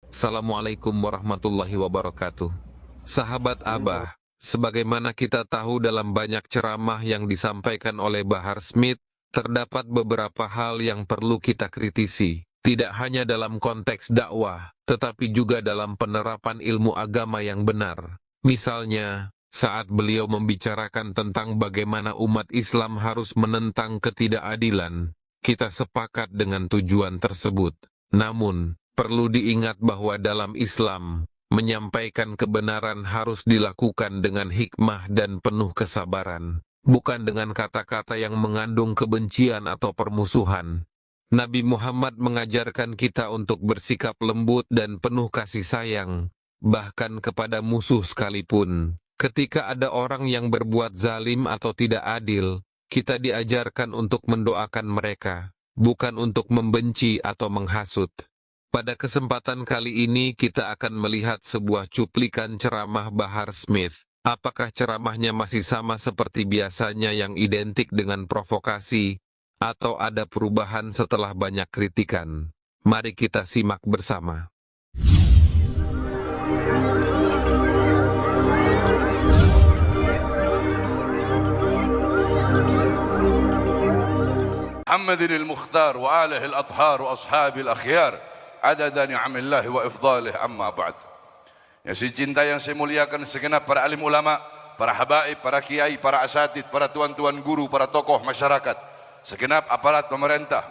Assalamualaikum warahmatullahi wabarakatuh. Sahabat Abah, sebagaimana kita tahu dalam banyak ceramah yang disampaikan oleh Bahar Smith, terdapat beberapa hal yang perlu kita kritisi. Tidak hanya dalam konteks dakwah, tetapi juga dalam penerapan ilmu agama yang benar. Misalnya, saat beliau membicarakan tentang bagaimana umat Islam harus menentang ketidakadilan, kita sepakat dengan tujuan tersebut. Namun, perlu diingat bahwa dalam Islam, menyampaikan kebenaran harus dilakukan dengan hikmah dan penuh kesabaran, bukan dengan kata-kata yang mengandung kebencian atau permusuhan. Nabi Muhammad mengajarkan kita untuk bersikap lembut dan penuh kasih sayang, bahkan kepada musuh sekalipun. Ketika ada orang yang berbuat zalim atau tidak adil, kita diajarkan untuk mendoakan mereka, bukan untuk membenci atau menghasut. Pada kesempatan kali ini kita akan melihat sebuah cuplikan ceramah Bahar Smith. Apakah ceramahnya masih sama seperti biasanya yang identik dengan provokasi, atau ada perubahan setelah banyak kritikan? Mari kita simak bersama. محمد المختار وآله الأطهار وأصحابه الأخيار عدد نعم الله وإفضاله أما بعد. Yang saya cintai, yang saya muliakan segenap para alim ulama, para habaib, para kiai, para asatid, para tuan-tuan guru, para tokoh masyarakat, segenap aparat pemerintah,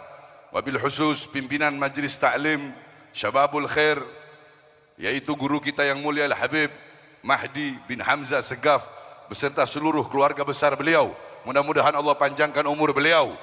wabil khusus pimpinan Majlis Ta'lim Syababul Khair, yaitu guru kita yang mulia Al-Habib Mahdi bin Hamzah Segaf beserta seluruh keluarga besar beliau. Mudah-mudahan Allah panjangkan umur beliau,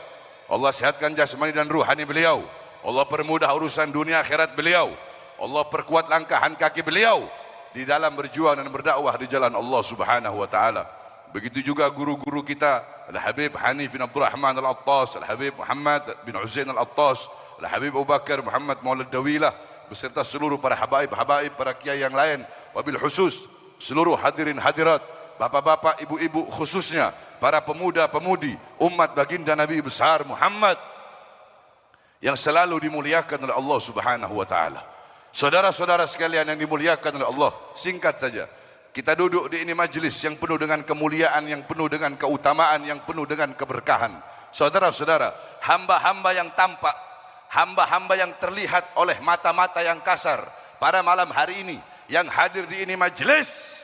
Allah sehatkan jasmani dan ruhani beliau, Allah permudah urusan dunia akhirat beliau, Allah perkuat langkahan kaki beliau di dalam berjuang dan berdakwah di jalan Allah Subhanahu wa taala. Begitu juga guru-guru kita, Al-Habib Hanif bin Abdul Rahman Al-Attas, Al-Habib Muhammad bin Husain Al-Attas, Al-Habib Abu Bakar Muhammad Maulad Dawilah, beserta seluruh para habaib-habaib, para kiai yang lain, wabil khusus seluruh hadirin hadirat, bapak-bapak, ibu-ibu, khususnya para pemuda-pemudi umat baginda Nabi besar Muhammad yang selalu dimuliakan oleh Allah Subhanahu wa taala. Saudara-saudara sekalian yang dimuliakan oleh Allah, singkat saja, kita duduk di ini majlis yang penuh dengan kemuliaan, yang penuh dengan keutamaan, yang penuh dengan keberkahan. Saudara-saudara, hamba-hamba yang tampak, hamba-hamba yang terlihat oleh mata-mata yang kasar pada malam hari ini, yang hadir di ini majlis,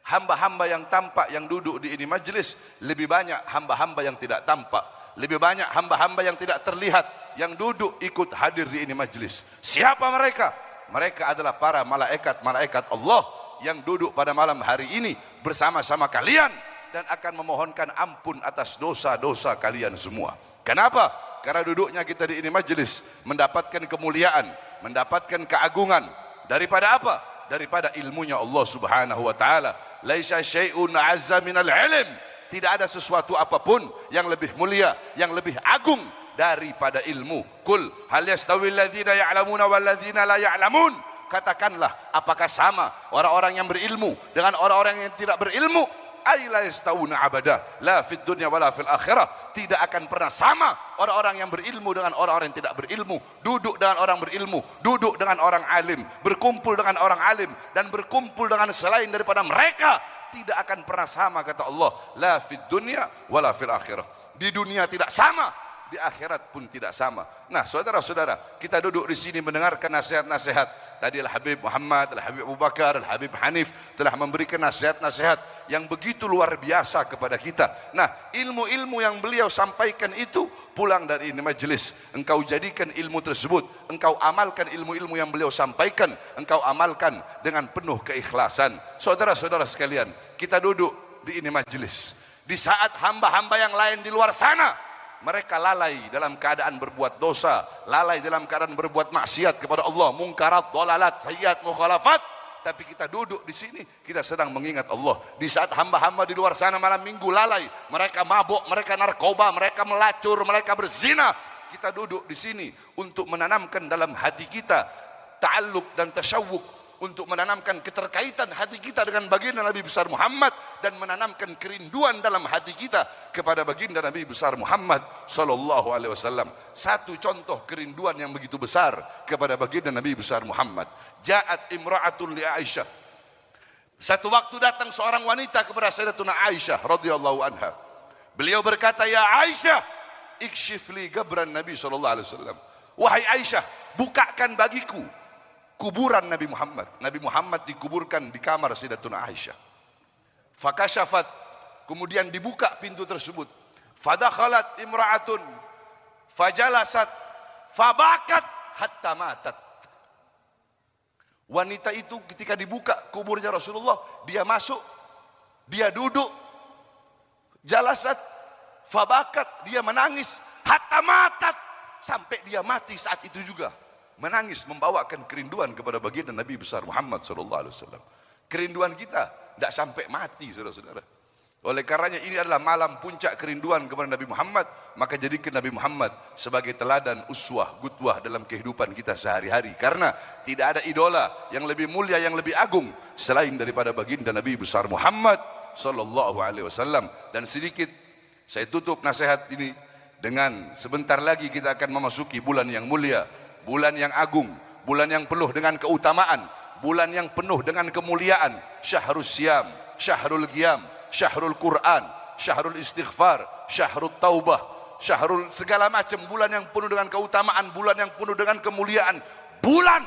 hamba-hamba yang tampak yang duduk di ini majlis, lebih banyak hamba-hamba yang tidak tampak, lebih banyak hamba-hamba yang tidak terlihat yang duduk ikut hadir di ini majlis. Siapa mereka? Mereka adalah para malaikat-malaikat Allah yang duduk pada malam hari ini bersama-sama kalian dan akan memohonkan ampun atas dosa-dosa kalian semua. Kenapa? Karena duduknya kita di ini majlis mendapatkan kemuliaan, mendapatkan keagungan daripada apa? Daripada ilmunya Allah Subhanahu wa taala. Laisa syai'un azza minal ilm. Tidak ada sesuatu apapun yang lebih mulia, yang lebih agung daripada ilmu. Qul hal yastawil ladzina ya'lamuna wal ladzina la ya'lamun. Katakanlah, apakah sama orang-orang yang berilmu dengan orang-orang yang tidak berilmu? Ay la yastawuna abada la fid dunya wala fil akhirah. Tidak akan pernah sama orang-orang yang berilmu dengan orang-orang yang tidak berilmu. Duduk dengan orang berilmu, duduk dengan orang alim, berkumpul dengan orang alim, dan berkumpul dengan selain daripada mereka tidak akan pernah sama, kata Allah. La fid dunya wala fil akhirah. Di dunia tidak sama, di akhirat pun tidak sama. Nah, saudara-saudara, kita duduk di sini mendengarkan nasihat-nasihat. Tadi Al-Habib Muhammad, Al-Habib Abu Bakar, Al-Habib Hanif telah memberikan nasihat-nasihat yang begitu luar biasa kepada kita. Nah, ilmu-ilmu yang beliau sampaikan itu pulang dari ini majelis, engkau jadikan ilmu tersebut, engkau amalkan ilmu-ilmu yang beliau sampaikan, engkau amalkan dengan penuh keikhlasan. Saudara-saudara sekalian, kita duduk di ini majelis di saat hamba-hamba yang lain di luar sana mereka lalai dalam keadaan berbuat dosa, lalai dalam keadaan berbuat maksiat kepada Allah, mungkarat, dolalat, sayyiat, mukhalafat. Tapi kita duduk di sini, kita sedang mengingat Allah. Di saat hamba-hamba di luar sana malam minggu lalai, mereka mabuk, mereka narkoba, mereka melacur, mereka berzina. Kita duduk di sini untuk menanamkan dalam hati kita ta'alluq dan tasyawuk, untuk menanamkan keterkaitan hati kita dengan baginda Nabi besar Muhammad dan menanamkan kerinduan dalam hati kita kepada baginda Nabi besar Muhammad sallallahu alaihi wasallam. Satu contoh kerinduan yang begitu besar kepada baginda Nabi besar Muhammad. Ja'at imra'atun li Aisyah. Satu waktu datang seorang wanita kepada Sayyidatuna Aisyah radhiyallahu anha. Beliau berkata, "Ya Aisyah, ikshif li gabran Nabi sallallahu alaihi wasallam." Wahai Aisyah, bukakan bagiku kuburan Nabi Muhammad. Nabi Muhammad dikuburkan di kamar Sayyidatuna Aisyah. Fakashafat, kemudian dibuka pintu tersebut. Fadakhalat imra'atun fajalasat fabakat hatta matat. Wanita itu ketika dibuka kuburnya Rasulullah, dia masuk, dia duduk, jalasat, fabakat, dia menangis, hatta matat, sampai dia mati saat itu juga. Menangis membawakan kerinduan kepada baginda Nabi besar Muhammad sallallahu alaihi wasallam. Kerinduan kita tidak sampai mati, saudara-saudara. Oleh karenanya ini adalah malam puncak kerinduan kepada Nabi Muhammad, maka jadikan Nabi Muhammad sebagai teladan, uswah, qudwah dalam kehidupan kita sehari-hari. Karena tidak ada idola yang lebih mulia, yang lebih agung selain daripada baginda Nabi besar Muhammad sallallahu alaihi wasallam. Dan sedikit saya tutup nasihat ini dengan sebentar lagi kita akan memasuki bulan yang mulia, bulan yang agung, bulan yang penuh dengan keutamaan, bulan yang penuh dengan kemuliaan. Syahrul Siyam, Syahrul Qiyam, Syahrul Quran, Syahrul Istighfar, Syahrul Taubah, Syahrul segala macam bulan yang penuh dengan keutamaan, bulan yang penuh dengan kemuliaan. Bulan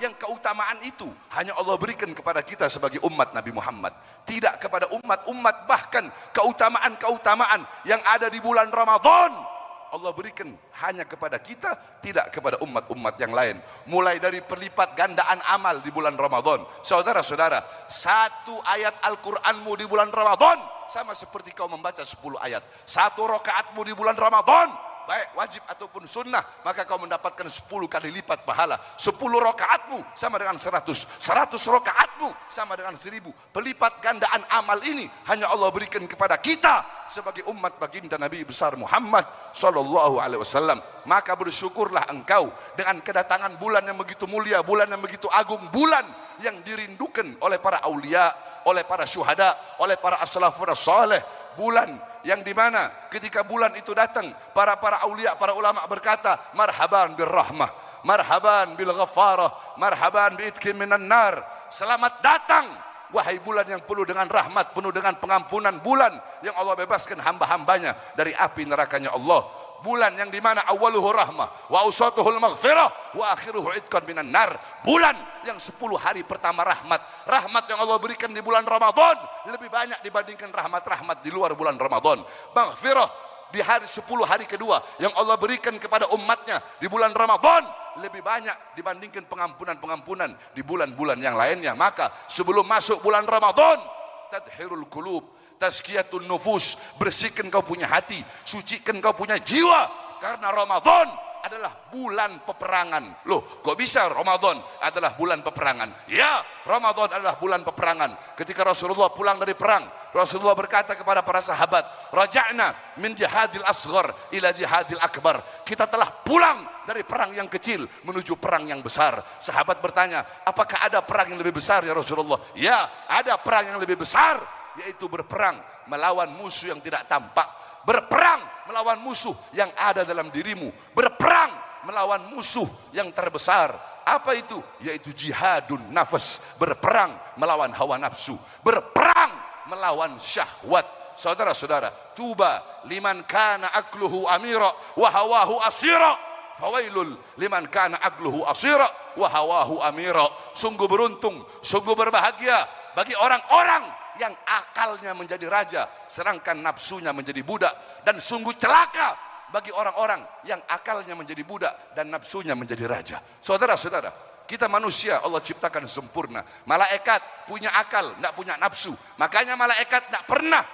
yang keutamaan itu hanya Allah berikan kepada kita sebagai umat Nabi Muhammad, tidak kepada umat-umat. Bahkan keutamaan-keutamaan yang ada di bulan Ramadan Allah berikan hanya kepada kita, tidak kepada umat-umat yang lain. Mulai dari perlipat gandaan amal di bulan Ramadan. Saudara-saudara, satu ayat Al-Quranmu di bulan Ramadan sama seperti kau membaca 10 ayat. Satu rakaatmu di bulan Ramadan, baik wajib ataupun sunnah, maka kau mendapatkan 10 kali lipat pahala. 10 rakaatmu sama dengan 100. 100 rakaatmu sama dengan 1000. Pelipat gandaan amal ini hanya Allah berikan kepada kita sebagai umat baginda Nabi besar Muhammad sallallahu alaihi wasallam. Maka bersyukurlah engkau dengan kedatangan bulan yang begitu mulia, bulan yang begitu agung, bulan yang dirindukan oleh para aulia, oleh para syuhada, oleh para as-salafus saleh. Bulan yang dimana ketika bulan itu datang, para aulia, para ulama berkata, marhaban bil rahmah, marhaban bil ghafarah, marhaban bi itkin minan nar. Selamat datang wahai bulan yang penuh dengan rahmat, penuh dengan pengampunan, bulan yang Allah bebaskan hamba-hambanya dari api nerakanya Allah. Bulan yang dimana awaluhu rahmah wa ausatuhul maghfirah wa akhiruhu itqan minan nar. Bulan yang 10 hari pertama rahmat yang Allah berikan di bulan Ramadan lebih banyak dibandingkan rahmat-rahmat di luar bulan Ramadan. Maghfirah di hari 10 hari kedua yang Allah berikan kepada umatnya di bulan Ramadan lebih banyak dibandingkan pengampunan-pengampunan di bulan-bulan yang lainnya. Maka sebelum masuk bulan Ramadan, tadhirul qulub, tazkiyatun nufus, bersihkan kau punya hati, sucikan kau punya jiwa, karena Ramadan adalah bulan peperangan. Loh, kok bisa Ramadan adalah bulan peperangan? Ya, Ramadan adalah bulan peperangan. Ketika Rasulullah pulang dari perang, Rasulullah berkata kepada para sahabat, raja'na min jihadil asghar ila jihadil akbar. Kita telah pulang dari perang yang kecil menuju perang yang besar. Sahabat bertanya, apakah ada perang yang lebih besar ya Rasulullah? Ya, ada perang yang lebih besar, yaitu berperang melawan musuh yang tidak tampak, berperang melawan musuh yang ada dalam dirimu, berperang melawan musuh yang terbesar. Apa itu? Yaitu jihadun nafas, berperang melawan hawa nafsu, berperang melawan syahwat. Saudara-saudara, tuba liman kana akluhu amira wa hawahu asira, fawailul liman kana akluhu asira wa hawahu amira. Sungguh beruntung, sungguh berbahagia bagi orang-orang yang akalnya menjadi raja sedangkan nafsunya menjadi budak, dan sungguh celaka bagi orang-orang yang akalnya menjadi budak dan nafsunya menjadi raja. Saudara-saudara, kita manusia Allah ciptakan sempurna. Malaikat punya akal, tidak punya nafsu. Makanya malaikat tidak pernah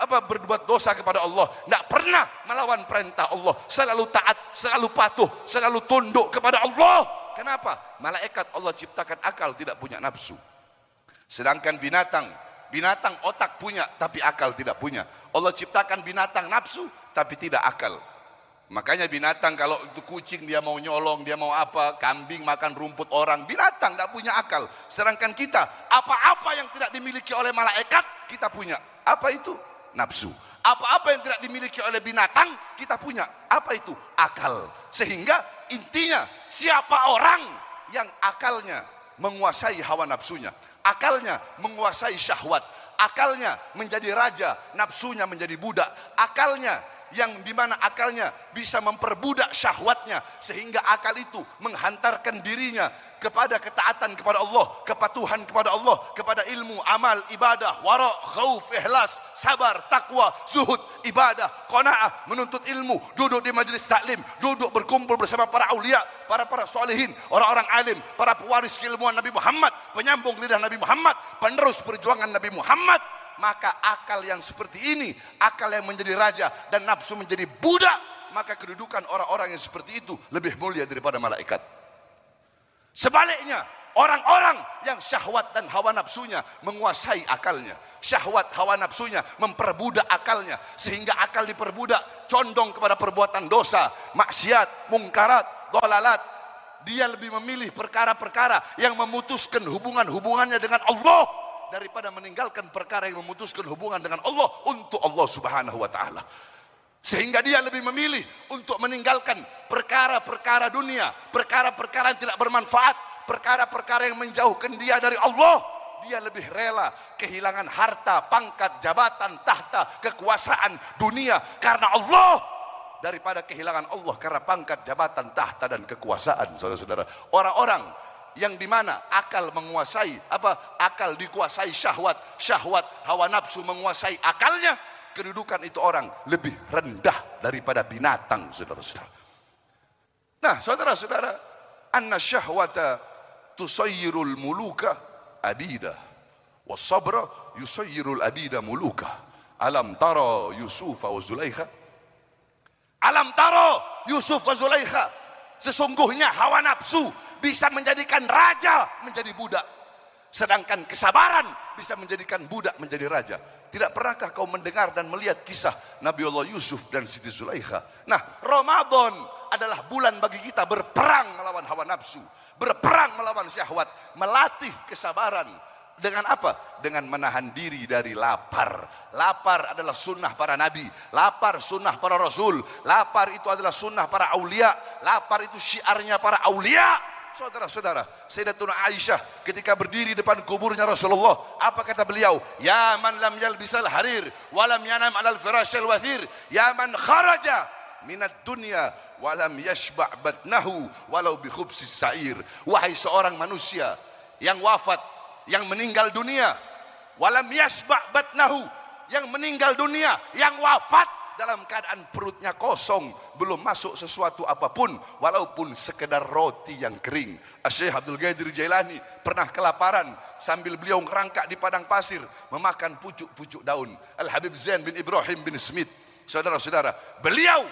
berbuat dosa kepada Allah, tidak pernah melawan perintah Allah, selalu taat, selalu patuh, selalu tunduk kepada Allah. Kenapa? Malaikat Allah ciptakan akal, tidak punya nafsu. Sedangkan binatang otak punya tapi akal tidak punya. Allah ciptakan binatang nafsu tapi tidak akal. Makanya binatang kalau itu kucing dia mau nyolong, dia mau apa, kambing makan rumput orang, binatang tidak punya akal. Sedangkan kita, apa-apa yang tidak dimiliki oleh malaikat, kita punya. Apa itu? Nafsu. Apa-apa yang tidak dimiliki oleh binatang, kita punya. Apa itu? Akal. Sehingga intinya, siapa orang yang akalnya menguasai hawa nafsunya, akalnya menguasai syahwat, akalnya menjadi raja, nafsunya menjadi budak, akalnya yang dimana akalnya bisa memperbudak syahwatnya, sehingga akal itu menghantarkan dirinya kepada ketaatan kepada Allah, kepatuhan kepada Allah, kepada ilmu, amal, ibadah, wara, khauf, ikhlas, sabar, takwa, zuhud, ibadah, qanaah, menuntut ilmu, duduk di majlis taklim, duduk berkumpul bersama para aulia, para solehin, orang-orang alim, para pewaris keilmuan Nabi Muhammad, penyambung lidah Nabi Muhammad, penerus perjuangan Nabi Muhammad. Maka akal yang seperti ini, akal yang menjadi raja dan nafsu menjadi budak, maka kedudukan orang-orang yang seperti itu lebih mulia daripada malaikat. Sebaliknya, orang-orang yang syahwat dan hawa nafsunya menguasai akalnya, syahwat hawa nafsunya memperbudak akalnya, sehingga akal diperbudak, condong kepada perbuatan dosa, maksiat, mungkarat, dolalat. Dia lebih memilih perkara-perkara yang memutuskan hubungannya dengan Allah daripada meninggalkan perkara yang memutuskan hubungan dengan Allah untuk Allah Subhanahu wa taala. Sehingga dia lebih memilih untuk meninggalkan perkara-perkara dunia, perkara-perkara yang tidak bermanfaat, perkara-perkara yang menjauhkan dia dari Allah. Dia lebih rela kehilangan harta, pangkat, jabatan, tahta, kekuasaan dunia karena Allah, daripada kehilangan Allah karena pangkat, jabatan, tahta, dan kekuasaan. Saudara-saudara, orang-orang yang dimana akal menguasai akal dikuasai syahwat, syahwat hawa nafsu menguasai akalnya, kedudukan itu orang lebih rendah daripada binatang, saudara-saudara. Nah, saudara-saudara, anna syahwata tusayyirul muluka abida was sabra yusayyirul abida muluka. Alam tara Yusuf wa Zulaikha, alam tara Yusuf wa Zulaikha, sesungguhnya hawa nafsu bisa menjadikan raja menjadi budak, sedangkan kesabaran bisa menjadikan budak menjadi raja. Tidak pernahkah kau mendengar dan melihat kisah Nabi Allah Yusuf dan Siti Zulaikha? Nah, Ramadan adalah bulan bagi kita berperang melawan hawa nafsu, berperang melawan syahwat, melatih kesabaran. Dengan apa? Dengan menahan diri dari lapar. Lapar adalah sunnah para nabi, lapar sunnah para rasul, lapar itu adalah sunnah para aulia, lapar itu syiarnya para aulia. Saudara-saudara, Sayyidatuna Aisyah ketika berdiri depan kuburnya Rasulullah, apa kata beliau? Ya man lam yalbisal harir walam yanam alal firashil wathir, ya man kharaja minad dunya walam yashba' batnahu walau bi khubsis sa'ir. Wahai seorang manusia yang wafat, yang meninggal dunia, walam yashba' batnahu, yang meninggal dunia, yang wafat dalam keadaan perutnya kosong, belum masuk sesuatu apapun, walaupun sekedar roti yang kering. Syekh Abdul Qadir Jailani pernah kelaparan sambil beliau ngerangkak di padang pasir memakan pucuk-pucuk daun. Al-Habib Zain bin Ibrahim bin Smith, saudara-saudara, beliau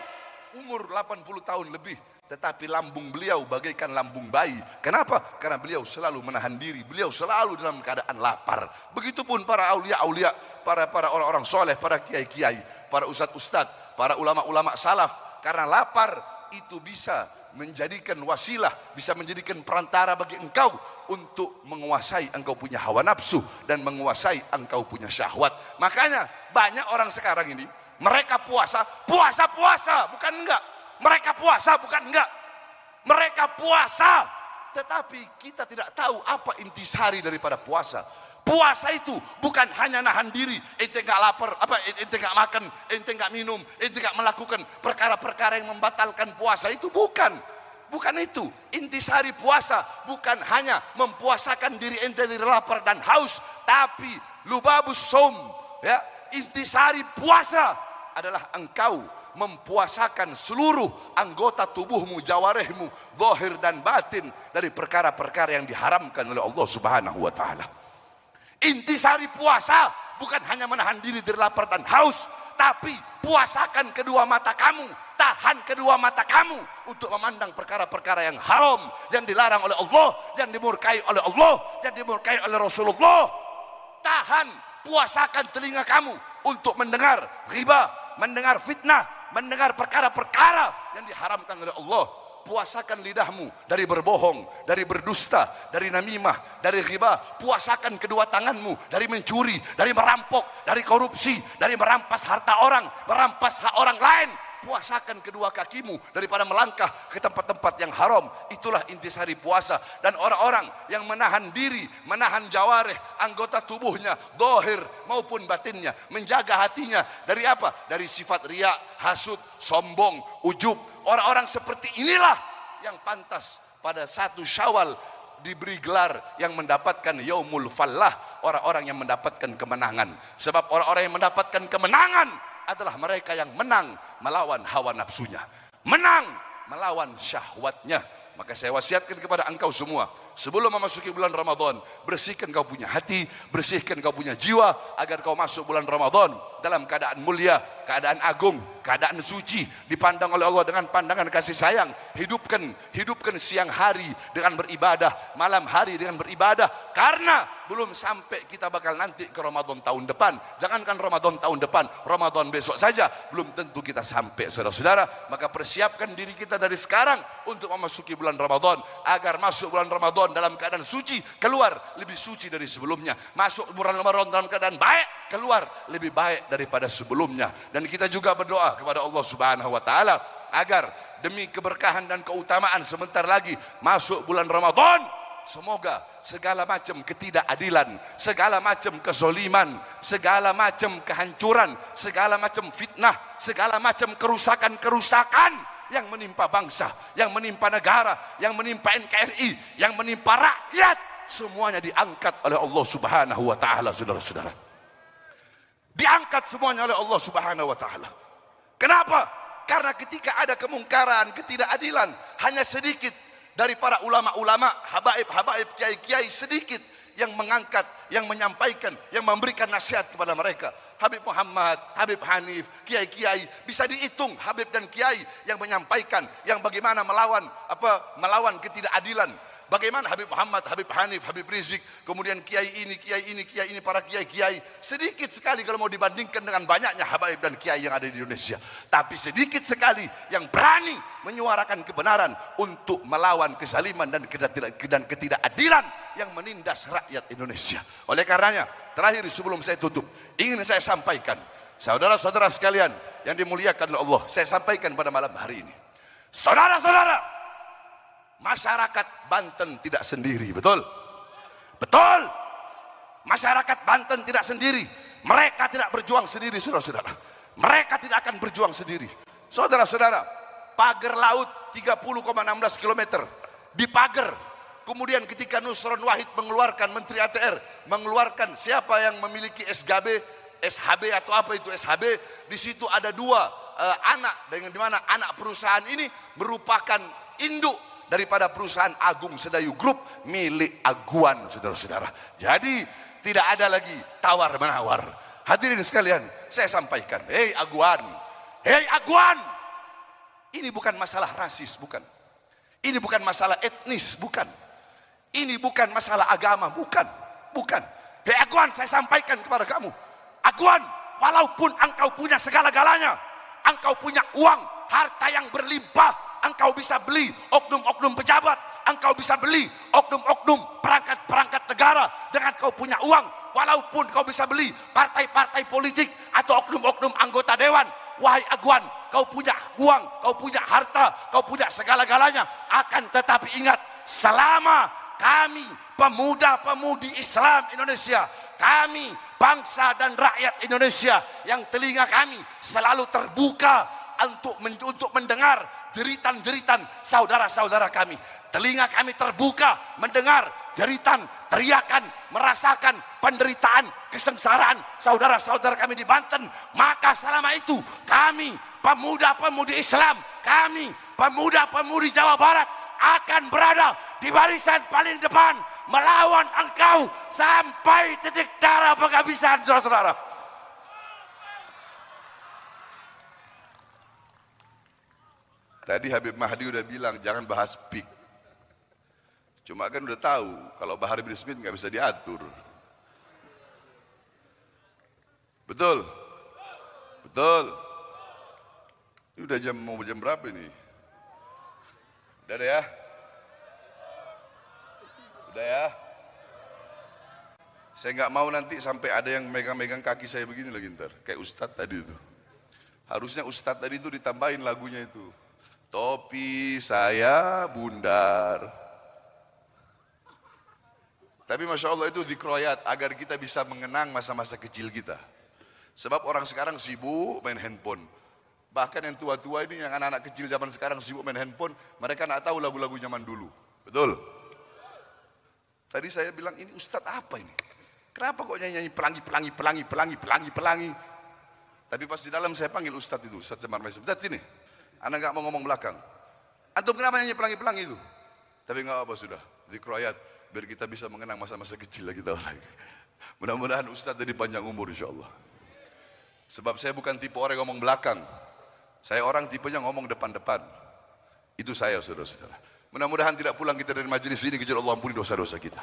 umur 80 tahun lebih, tetapi lambung beliau bagaikan lambung bayi. Kenapa? Karena beliau selalu menahan diri, beliau selalu dalam keadaan lapar. Begitupun para aulia-aulia, para orang-orang soleh, para kiai-kiai, para ustadz-ustadz, para ulama-ulama salaf. Karena lapar itu bisa menjadikan wasilah, bisa menjadikan perantara bagi engkau untuk menguasai engkau punya hawa nafsu dan menguasai engkau punya syahwat. Makanya banyak orang sekarang ini, mereka puasa, bukan enggak. Mereka puasa bukan enggak. Mereka puasa, tetapi kita tidak tahu apa intisari daripada puasa. Puasa itu bukan hanya nahan diri, ente enggak lapar, ente enggak makan, ente enggak minum, ente enggak melakukan perkara-perkara yang membatalkan puasa, itu bukan. Bukan itu. Intisari puasa bukan hanya mempuasakan diri ente dari lapar dan haus, tapi lubabus saum, ya. Intisari puasa adalah engkau mempuasakan seluruh anggota tubuhmu, jawarihmu, zahir dan batin dari perkara-perkara yang diharamkan oleh Allah Subhanahu wa taala. Intisari puasa bukan hanya menahan diri dari lapar dan haus, tapi puasakan kedua mata kamu, tahan kedua mata kamu untuk memandang perkara-perkara yang haram, yang dilarang oleh Allah, yang dimurkai oleh Allah, yang dimurkai oleh Rasulullah. Tahan, puasakan telinga kamu untuk mendengar riba, mendengar fitnah, mendengar perkara-perkara yang diharamkan oleh Allah. Puasakan lidahmu dari berbohong, dari berdusta, dari namimah, dari ghibah. Puasakan kedua tanganmu dari mencuri, dari merampok, dari korupsi, dari merampas harta orang, merampas hak orang lain. Puasakan kedua kakimu daripada melangkah ke tempat-tempat yang haram. Itulah intisari puasa. Dan orang-orang yang menahan diri, menahan jawareh, anggota tubuhnya, zahir maupun batinnya, menjaga hatinya dari apa? Dari sifat riya, hasud, sombong, ujub. Orang-orang seperti inilah yang pantas pada 1 Syawal diberi gelar yang mendapatkan Yaumul Fallah, orang-orang yang mendapatkan kemenangan. Sebab orang-orang yang mendapatkan kemenangan adalah mereka yang menang melawan hawa nafsunya, menang melawan syahwatnya. Maka saya wasiatkan kepada engkau semua, sebelum memasuki bulan Ramadan, bersihkan kau punya hati, bersihkan kau punya jiwa, agar kau masuk bulan Ramadan dalam keadaan mulia, keadaan agung, keadaan suci, dipandang oleh Allah dengan pandangan kasih sayang. Hidupkan siang hari dengan beribadah, malam hari dengan beribadah, karena belum sampai kita bakal nanti ke Ramadan tahun depan. Jangankan Ramadan tahun depan, Ramadan besok saja belum tentu kita sampai, saudara-saudara. Maka persiapkan diri kita dari sekarang untuk memasuki bulan Ramadan, agar masuk bulan Ramadan dalam keadaan suci, keluar lebih suci dari sebelumnya. Masuk bulan Ramadan dalam keadaan baik, keluar lebih baik daripada sebelumnya. Dan kita juga berdoa kepada Allah Subhanahu wa taala agar demi keberkahan dan keutamaan sebentar lagi masuk bulan Ramadan, semoga segala macam ketidakadilan, segala macam kezoliman, segala macam kehancuran, segala macam fitnah, segala macam kerusakan-kerusakan yang menimpa bangsa, yang menimpa negara, yang menimpa NKRI, yang menimpa rakyat, semuanya diangkat oleh Allah Subhanahu wa taala, saudara-saudara. Diangkat semuanya oleh Allah Subhanahu wa taala. Kenapa? Karena ketika ada kemungkaran, ketidakadilan, hanya sedikit dari para ulama-ulama, habaib-habaib, kiai-kiai sedikit yang mengangkat, yang menyampaikan, yang memberikan nasihat kepada mereka. Habib Muhammad, Habib Hanif, kiai-kiai, bisa dihitung habib dan kiai yang menyampaikan, yang bagaimana melawan ketidakadilan. Bagaimana Habib Muhammad, Habib Hanif, Habib Rizik, kemudian kiai ini, para kiai-kiai. Sedikit sekali kalau mau dibandingkan dengan banyaknya habaib dan kiai yang ada di Indonesia. Tapi sedikit sekali yang berani menyuarakan kebenaran untuk melawan kezaliman dan ketidakadilan yang menindas rakyat Indonesia. Oleh karenanya, terakhir sebelum saya tutup, ingin saya sampaikan, saudara-saudara sekalian yang dimuliakan oleh Allah, saya sampaikan pada malam hari ini. Saudara-saudara, masyarakat Banten tidak sendiri, betul? Betul. Masyarakat Banten tidak sendiri. Mereka tidak berjuang sendiri, saudara-saudara. Mereka tidak akan berjuang sendiri. Saudara-saudara, pagar laut 30,16 km dipagar. Kemudian ketika Nusron Wahid mengeluarkan, Menteri ATR mengeluarkan siapa yang memiliki SHB atau apa itu SHB, di situ ada 2 anak, dengan dimana anak perusahaan ini merupakan induk daripada perusahaan Agung Sedayu Group milik Aguan, saudara-saudara. Jadi tidak ada lagi tawar-menawar. Hadirin sekalian, saya sampaikan, hei Aguan, ini bukan masalah rasis, bukan. Ini bukan masalah etnis, bukan. Ini bukan masalah agama, bukan. Hei Aguan, saya sampaikan kepada kamu, Aguan, walaupun engkau punya segala-galanya, engkau punya uang, harta yang berlimpah, engkau bisa beli oknum-oknum pejabat, engkau bisa beli oknum-oknum perangkat-perangkat negara dengan kau punya uang, walaupun kau bisa beli partai-partai politik atau oknum-oknum anggota dewan. Wahai Aguan, kau punya uang, kau punya harta, kau punya segala-galanya, akan tetapi ingat, selama kami pemuda-pemudi Islam Indonesia, kami bangsa dan rakyat Indonesia yang telinga kami selalu terbuka untuk mendengar jeritan-jeritan saudara-saudara kami. Telinga kami terbuka mendengar jeritan, teriakan, merasakan penderitaan, kesengsaraan saudara-saudara kami di Banten. Maka selama itu kami pemuda-pemudi Islam, kami pemuda-pemudi Jawa Barat akan berada di barisan paling depan melawan engkau sampai titik darah penghabisan, saudara-saudara. Tadi Habib Mahdi udah bilang jangan bahas PIK. Cuma kan udah tahu kalau Bahar bin Smith nggak bisa diatur. Betul? Betul. Ini udah mau jam berapa ini? Udah deh ya? Udah ya? Saya nggak mau nanti sampai ada yang megang-megang kaki saya begini lagi ntar. Kayak Ustadz tadi itu. Harusnya Ustadz tadi itu ditambahin lagunya itu. Topi saya bundar. Tapi Masya Allah itu dikroyat agar kita bisa mengenang masa-masa kecil kita. Sebab orang sekarang sibuk main handphone. Bahkan yang tua-tua ini, yang anak-anak kecil zaman sekarang sibuk main handphone, mereka nggak tahu lagu-lagu zaman dulu. Betul? Tadi saya bilang, ini Ustadz apa ini? Kenapa kok nyanyi pelangi? Tapi pas di dalam saya panggil Ustadz itu, Ustadz Semar Maisem. Ustadz sini, anak nggak mau ngomong belakang. Antum kenapa nyanyi pelangi itu? Tapi nggak apa sudah, dikeroyat biar kita bisa mengenang masa-masa kecil lagi kita orang. Mudah-mudahan Ustadz jadi panjang umur insya Allah. Sebab saya bukan tipe orang yang ngomong belakang. Saya orang tipenya ngomong depan-depan. Itu saya, saudara-saudara. Mudah-mudahan tidak pulang kita dari majelis ini kecuali Allah ampuni dosa-dosa kita.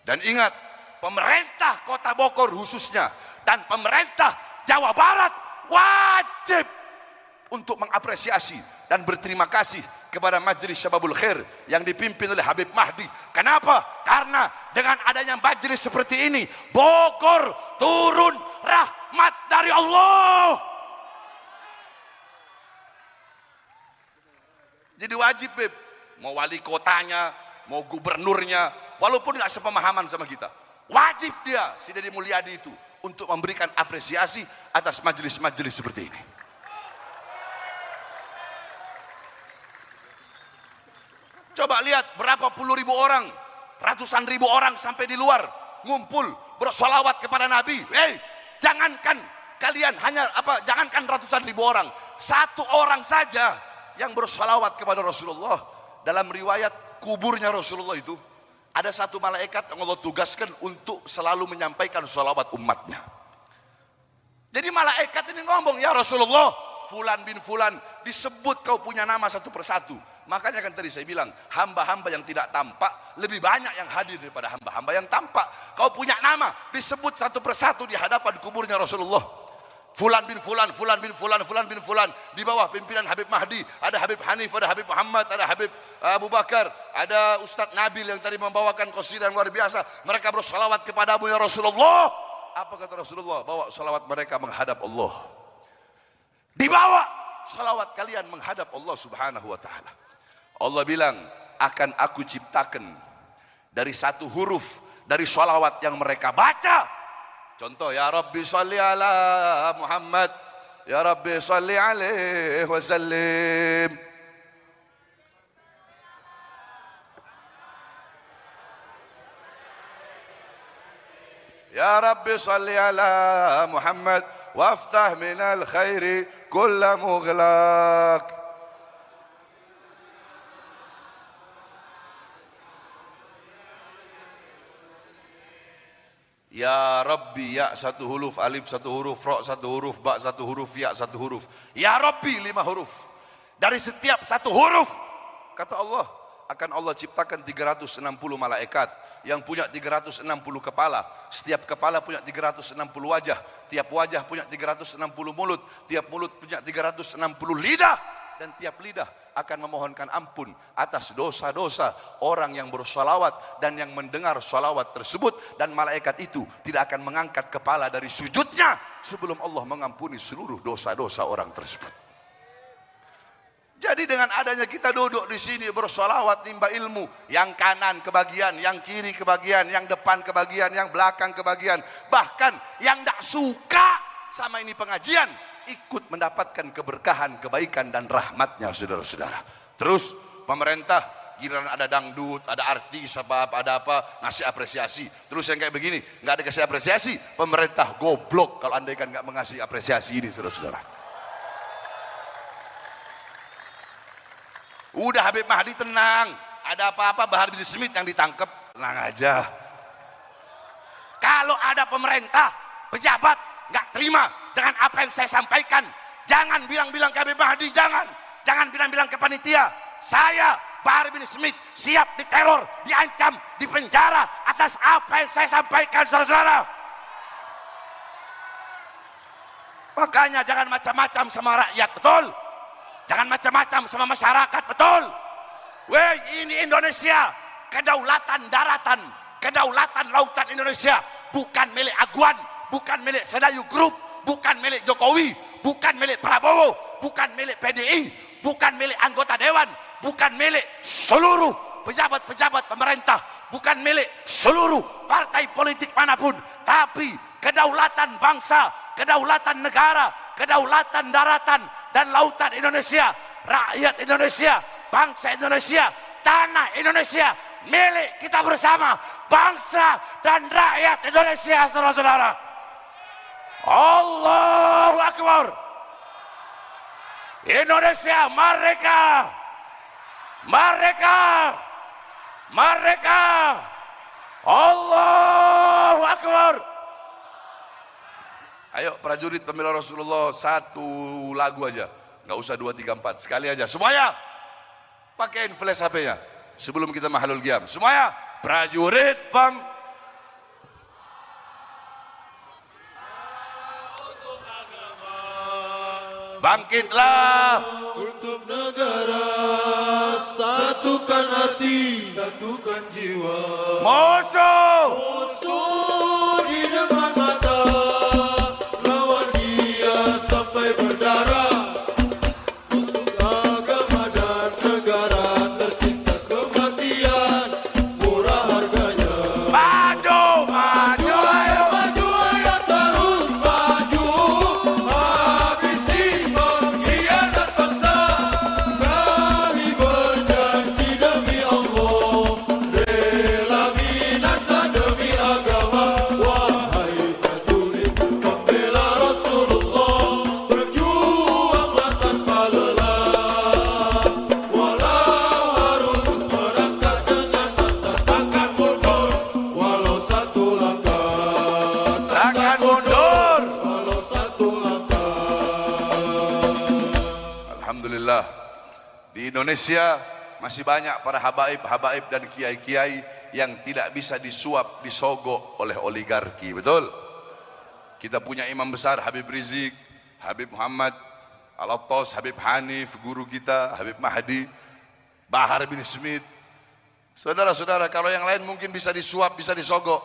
Dan ingat, pemerintah Kota Bogor khususnya dan pemerintah Jawa Barat wajib untuk mengapresiasi dan berterima kasih kepada Majelis Syababul Khair yang dipimpin oleh Habib Mahdi. Kenapa? Karena dengan adanya majelis seperti ini, Bogor turun rahmat dari Allah. Jadi wajib, Beb, mau wali kotanya, mau gubernurnya, walaupun nggak sepemahaman sama kita, wajib dia, si Deddy Mulyadi itu, untuk memberikan apresiasi atas majelis-majelis seperti ini. Coba lihat berapa puluh ribu orang, ratusan ribu orang sampai di luar ngumpul bersolawat kepada Nabi. Jangankan kalian jangankan ratusan ribu orang, satu orang saja yang bersolawat kepada Rasulullah. Dalam riwayat kuburnya Rasulullah itu ada satu malaikat yang Allah tugaskan untuk selalu menyampaikan solawat umatnya. Jadi malaikat ini ngomong, ya Rasulullah, Fulan bin Fulan, disebut kau punya nama satu persatu. Makanya kan tadi saya bilang, hamba-hamba yang tidak tampak lebih banyak yang hadir daripada hamba-hamba yang tampak. Kau punya nama, disebut satu persatu di hadapan kuburnya Rasulullah. Fulan bin Fulan, Fulan bin Fulan, Fulan bin Fulan. Di bawah pimpinan Habib Mahdi, ada Habib Hanif, ada Habib Muhammad, ada Habib Abu Bakar, ada Ustadz Nabil yang tadi membawakan qasidah luar biasa. Mereka bersalawat kepadamu ya Rasulullah. Apa kata Rasulullah? Bawa salawat mereka menghadap Allah. Dibawa salawat kalian menghadap Allah Subhanahu wa ta'ala. Allah bilang, akan aku ciptakan dari satu huruf dari salawat yang mereka baca. Contoh, ya Rabbi salli ala Muhammad, ya Rabbi salli alaihi wasallim. Ya Rabbi salli ala Muhammad, waftah minal khairi kulla mughlaq. Ya Rabbi, ya satu huruf, alif satu huruf, ro satu huruf, ba satu huruf, ya satu huruf. Ya Rabbi 5 huruf. Dari setiap satu huruf, kata Allah, akan Allah ciptakan 360 malaikat yang punya 360 kepala. Setiap kepala punya 360 wajah. Tiap wajah punya 360 mulut. Tiap mulut punya 360 lidah. Dan tiap lidah akan memohonkan ampun atas dosa-dosa orang yang bersolawat dan yang mendengar solawat tersebut. Dan malaikat itu tidak akan mengangkat kepala dari sujudnya sebelum Allah mengampuni seluruh dosa-dosa orang tersebut. Jadi dengan adanya kita duduk di sini bersolawat nimba ilmu, yang kanan kebagian, yang kiri kebagian, yang depan kebagian, yang belakang kebagian, bahkan yang tidak suka sama ini pengajian ikut mendapatkan keberkahan, kebaikan dan rahmatnya, saudara-saudara. Terus pemerintah giliran ada dangdut, ada artis ada apa ngasih apresiasi. Terus yang kayak begini nggak ada kasih apresiasi, pemerintah goblok kalau andai kan nggak mengasih apresiasi ini, saudara-saudara. Udah Habib Mahdi tenang, ada apa-apa Bahar bin Smith yang ditangkap, tenang aja. Kalau ada pemerintah, pejabat nggak terima dengan apa yang saya sampaikan, jangan bilang-bilang ke Habib Mahdi, jangan bilang-bilang ke panitia. Saya Bahar bin Smith siap diteror, diancam, dipenjara atas apa yang saya sampaikan, saudara-saudara. Makanya jangan macam-macam sama rakyat, betul? Jangan macam-macam sama masyarakat, betul? Weh, ini Indonesia, kedaulatan daratan, kedaulatan lautan Indonesia, bukan milik Aguan, bukan milik Sedayu Group, bukan milik Jokowi, bukan milik Prabowo, bukan milik PDI, bukan milik anggota dewan, bukan milik seluruh pejabat-pejabat pemerintah, bukan milik seluruh partai politik manapun, tapi kedaulatan bangsa, kedaulatan negara, kedaulatan daratan dan lautan Indonesia, rakyat Indonesia, bangsa Indonesia, tanah Indonesia, milik kita bersama, bangsa dan rakyat Indonesia, saudara-saudara. Allahu Akbar. Indonesia merdeka, merdeka, merdeka. Allahu Akbar. Ayo prajurit pembela Rasulullah, satu lagu aja, nggak usah 2, 3, 4, sekali aja semuanya. Pakein flash HP-nya sebelum kita mahalul qiyam. Semuanya prajurit bang. Bangkitlah untuk negara, satukan hati, satukan jiwa. musuh, Musuh di depan mata, lawan dia sampai berdarah. Untuk agama dan negara, tercinta kematian, murah harganya. maju, maju, ayo. Maju ayo terus maju, habisi pengkhianat bangsa. Kami berjanji demi Allah, rela binasa demi agama. Wahai prajurit pembela Rasulullah, berjuanglah tanpa lelah. Walau harus merangkak dengan mata, takkan mundur. Walau satu langkah, Takkan mundur. walau satu langkah. Alhamdulillah, di Indonesia masih banyak para habaib-habaib dan kiai-kiai yang tidak bisa disuap, disogok oleh oligarki, betul? Kita punya imam besar Habib Rizik, Habib Muhammad Al-Attas, Habib Hanif, guru kita, Habib Mahdi, Bahar bin Smith. Saudara-saudara, kalau yang lain mungkin bisa disuap, bisa disogok,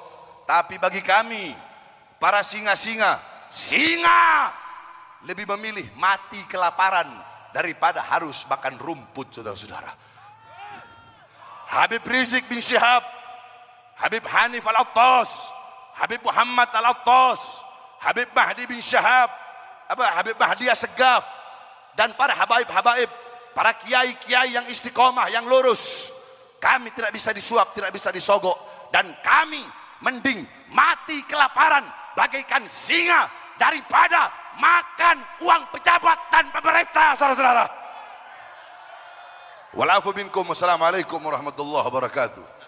tapi bagi kami, para singa-singa, singa lebih memilih mati kelaparan daripada harus makan rumput, saudara-saudara. Habib Rizik bin Syihab, Habib Hanif Al-Attas, Habib Muhammad Al-Attas, Habib Mahdi bin Syihab, Habib Mahdi Assegaf, dan para habaib-habaib, para kiai-kiai yang istiqomah, yang lurus, kami tidak bisa disuap, tidak bisa disogok, dan kami mending mati kelaparan bagaikan singa daripada makan uang pejabat dan pemerintah, saudara-saudara. Walafu minkum, wassalamualaikum warahmatullahi wabarakatuh.